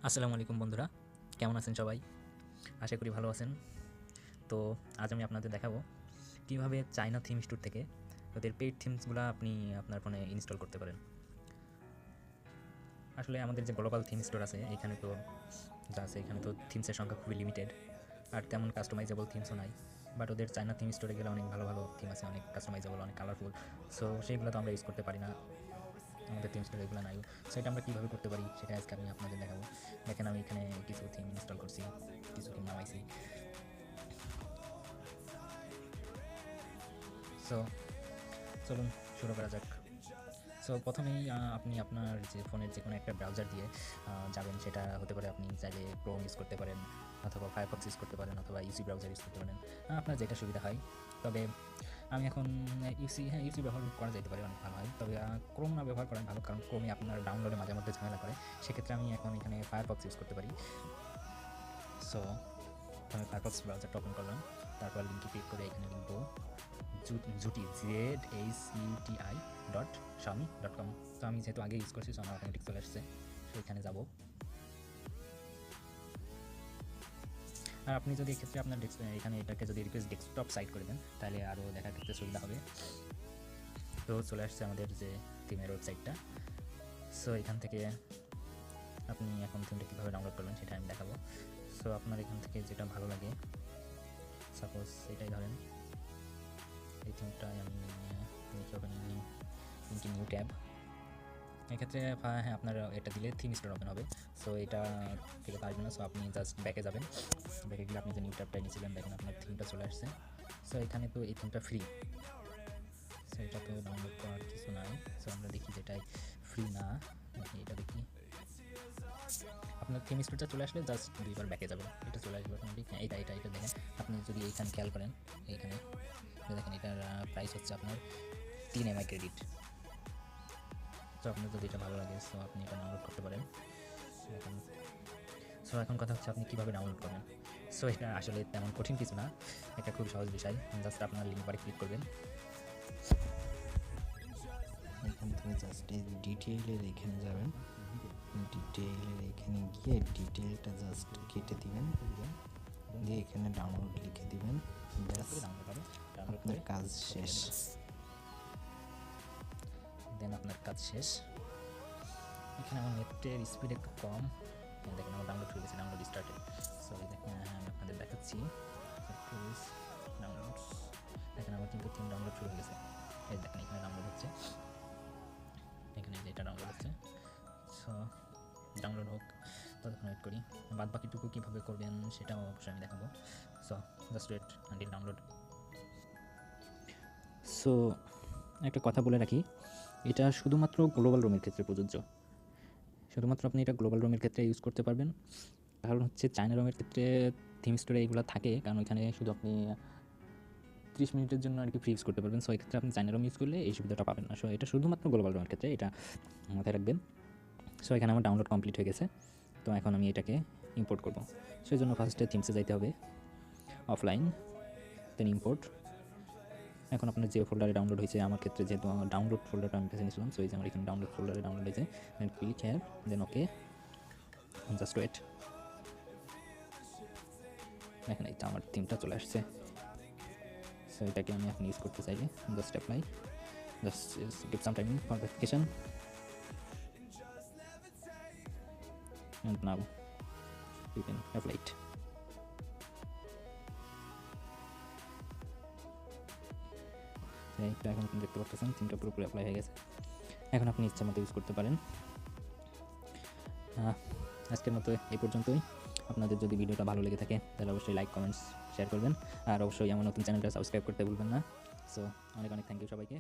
আসসালামু আলাইকুম বন্ধুরা, কেমন আছেন সবাই? আশা করি ভালো আছেন। তো আজ আমি আপনাদের দেখাবো কীভাবে চায়না থিম স্টোর থেকে ওদের পেইড থিমসগুলো আপনি আপনার ফোনে ইনস্টল করতে পারেন। আসলে আমাদের যে গ্লোবাল থিম স্টোর আছে এখানে তো যা আছে এখানে তো থিমসের সংখ্যা খুবই লিমিটেড, আর তেমন কাস্টমাইজেবল থিমসও নাই। বাট ওদের চায়না থিম স্টোরে গেলে অনেক ভালো ভালো থিম আছে, অনেক কাস্টমাইজেবল, অনেক কালারফুল। সো সেইগুলো তো আমরা ইউজ করতে পারি না, আমাদের থিম স্টোরে এগুলো নাই। সো এটা আমরা কীভাবে করতে পারি সেটা আজকে আমি আপনাদের দেখাবো। দেখেন আমি এখানে কিছু থিম ইনস্টল করছি, কিছু থিম নামাইছি। সো চলুন শুরু করা যাক। সো প্রথমেই আপনি আপনার যে ফোনের যে কোনো একটা ব্রাউজার দিয়ে যাবেন, সেটা হতে পারে আপনি চাইলে ক্রোম ইউজ করতে পারেন, অথবা ফায়ারফক্স ইউজ করতে পারেন, অথবা ইউসি ব্রাউজার ইউজ করতে পারেন, আপনার যেটা সুবিধা হয়। তবে আমি এখন ইউসি ব্যবহার করা যেতে পারে, অনেক ভালো হয়। তবে ক্রোম না ব্যবহার করেন ভালো, কারণ ক্রোমে আপনার ডাউনলোডে মাঝে মধ্যে ঝামেলা করে। সেক্ষেত্রে আমি এখন এখানে ফায়ারফক্স ইউজ করতে পারি। সো আমি ফায়ারফক্স ব্রাউজারটা ওপেন করলাম, তারপর লিঙ্কে ক্লিক করে এখানে লিখবো জুটি ZACUTI.Xiaomi.com। তো আমি যেহেতু আগে ইউজ করছি, সো আমার অটোমেটিক চলে আসছে। তো এখানে যাব, আর আপনি যদি এক্ষেত্রে আপনার এখানে এটাকে যদি রিকোয়েস্ট ডেস্কটপ সাইট করে দেন, তাহলে আরও দেখার ক্ষেত্রে সুবিধা হবে। তো চলে আসছে আমাদের যে থিমের ওয়েবসাইটটা। সো এখান থেকে আপনি এখন থিমটা কীভাবে ডাউনলোড করবেন সেটা আমি দেখাবো। সো আপনার এখান থেকে যেটা ভালো লাগে, সাপোজ এটাই ধরেন, এই থিমটাই আমি ওখানে নিউ ট্যাব। এক্ষেত্রে হ্যাঁ, আপনার এটা দিলে থিম স্টোর ওপেন হবে। সো এটা থেকে তো আসবে না। সো আপনি জাস্ট ব্যাকে যাবেন, ব্যাকে গেলে আপনি যে নিউ ট্যাবটা নিয়েছিলেন, দেখেন আপনার থিমটা চলে আসছে। সো এখানে তো এই থিমটা ফ্রি, সো এটা তো ডাউনলোড করার কিছু নাই। সো আমরা দেখি যেটাই ফ্রি না, দেখি এটা দেখি। আপনার থিম স্টোরটা চলে আসলে জাস্ট দুইবার ব্যাকে যাবেন, এটা চলে আসবে অটোমেটিক। এটা এটা এটা দেখেন, আপনি যদি এইখানে খেয়াল করেন, এইখানে দেখেন এটার প্রাইস হচ্ছে আপনার 3 MI ক্রেডিট। তো আপনার যদি এটা ভালো লাগে, সো আপনি এটা ডাউনলোড করতে পারেন। এখন কথা হচ্ছে আপনি কীভাবে ডাউনলোড করবেন। সো এটা আসলে তেমন কঠিন কিছু না, এটা খুব সহজ বিষয়। জাস্ট আপনার লিঙ্ক বারে ক্লিক করবেন, এখান থেকে জাস্ট এই ডিটেইলের এখানে যাবেন, ডিটেইলের এখানে গিয়ে ডিটেইলটা জাস্ট কেটে দিবেন, দিয়ে এখানে ডাউনলোড লিখে দিবেন, আপনার কাজ শেষ। দেন আপনার কাজ শেষ। এখানে আমার নেটের স্পিড একটু কম, দেখেন আমার ডাউনলোড হয়ে গেছে, ডাউনলোড স্টার্টেড। সো দেখেন আমি আপনাদের দেখাচ্ছি, ডাউনলোডস দেখেন আমার কিন্তু থিম ডাউনলোড শুরু হয়ে গেছে। এই দেখেন এখানে ডাউনলোড হচ্ছে, এখানে যেটা ডাউনলোড হচ্ছে। সো ডাউনলোড হোক, ততক্ষণ ওয়েট করি। বাদ বাকিটুকু কীভাবে করবেন সেটাও অবশ্যই আমি দেখাবো। So just wait until download. So একটা কথা বলে রাখি, এটা শুধুমাত্র গ্লোবাল রুমের ক্ষেত্রে প্রযোজ্য। শুধুমাত্র আপনি এটা গ্লোবাল রুমের ক্ষেত্রে ইউজ করতে পারবেন, কারণ হচ্ছে চায়না রুমের ক্ষেত্রে থিম স্টোরে এগুলো থাকে, কারণ এখানে শুধু আপনি 30 মিনিটের জন্য আর কি ফ্রি ইউজ করতে পারবেন। সো এক্ষেত্রে আপনি চায়না রুম ইউজ করলে এই সুবিধাটা পাবেন না। সো এটা শুধুমাত্র গ্লোবাল রুমের ক্ষেত্রে, এটা মাথায় রাখবেন। সো এখানে আমার ডাউনলোড কমপ্লিট হয়ে গেছে। তো এখন আমি এটাকে ইম্পোর্ট করব। সেই জন্য ফার্স্টে থিমসে যাইতে হবে, অফলাইন, দেন ইম্পোর্ট। এখন আপনার যে ফোল্ডারে ডাউনলোড হয়েছে, আমার ক্ষেত্রে যেহেতু আমার ডাউনলোড ফোল্ডারটা আমি বেছে নিয়েছিলাম, সো এই যে আমার এখানে ডাউনলোড ফোল্ডারে ডাউনলোড হয়েছে। Then click here, then okay, just wait. এখানে এটা আমার থিমটা চলে আসছে। সো এটাকে আমি এখন ইউজ করতে চাইলে just apply, just give some time for verification, and now you can apply it. এইটা এখন দেখতে পাচ্ছেন থিমটা পুরোপুরি অ্যাপ্লাই হয়ে গেছে। এখন আপনি ইচ্ছা মতো ইউজ করতে পারেন। আজকের মতো এই পর্যন্তই। আপনাদের যদি ভিডিওটা ভালো লেগে থাকে তাহলে অবশ্যই লাইক, কমেন্টস, শেয়ার করবেন, আর অবশ্যই আমার নতুন চ্যানেলটা সাবস্ক্রাইব করতে ভুলবেন না। সো অনেক অনেক থ্যাংক ইউ সবাইকে।